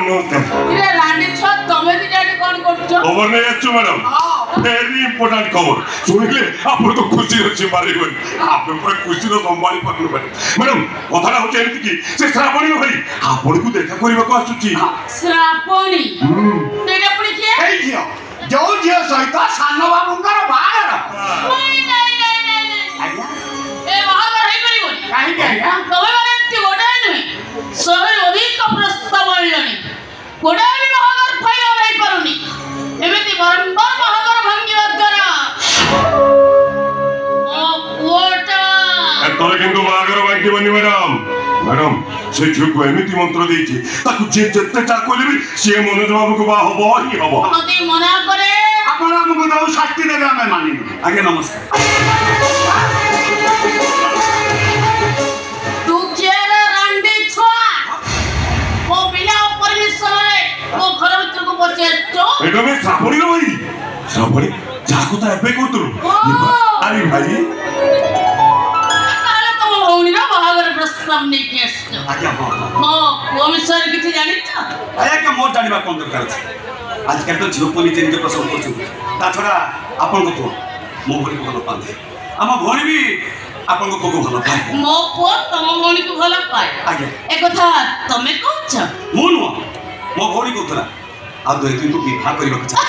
नमस्कार ये रानी छो तमे दिटा कोन करछो खबर नहीं आछो मैडम वेरी इंपोर्टेंट खबर सुनिले आपण तो खुशी होछि मारिबन आप पूरा खुशी रो संभाली परनु मैडम कथाटा होचे एमति की से श्रावणी भाई आपण को देखा करबा को आसुची श्रावणी तेरे पुणी के एई जियो जो जियो सहित सानो बाबूंकर बाहर नहीं आज्ञा ए बाहर है परिबो काहे के आज्ञा तमे माने ती गोडा नहीं शहर अधिक प्रस्ताव आइलानी गोडा भी बाहर फाइल नहीं पारुनी एमिति बारंबार बाहर भांगिवा द्वारा ओ कोटा तोरे किंतु बागर बाकी बनी मैडम से झुक को एमिति मंत्र देछि ताकु जे जत्ते चा कोले भी से मनोज बाबू को बा हबो ही हबो नदी मना करे आपण हमको दउ शास्ति देबे हमें मानिनु आज्ञा नमस्कार तू केरा रांडी छोआ ओ बिना परमिशन रे ओ घर भीतर को पचे तो एटा में श्रावणी रो भाई श्रावणी जाको ता एबे कोतुरु अरे भाई ताले तो भौणी ना बाहागर प्रस्ताव नहीं केस आज्ञा हां वो विषय किछि जानि छ आज्ञा के मोर जानिबा कोन दरकार छै आजकल तो झोपनी जेनके प्रसंग करछु ता छोड़ा आपन को मो भरी को भलो पाए हम भौणी भी आपन को भलो पाए मो पो तम भौणी को भलो पाए आज्ञा ए कथा तमे कहछ मु नो मो भौणी को तरा आ दो दिन तो विवाह करबा के चाहे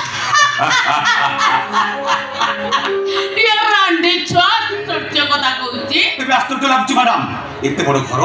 ये रांडी छोआ सत्य कथा कहूची तेबे आश्चर्य लागुची मैडम एते बड़ घर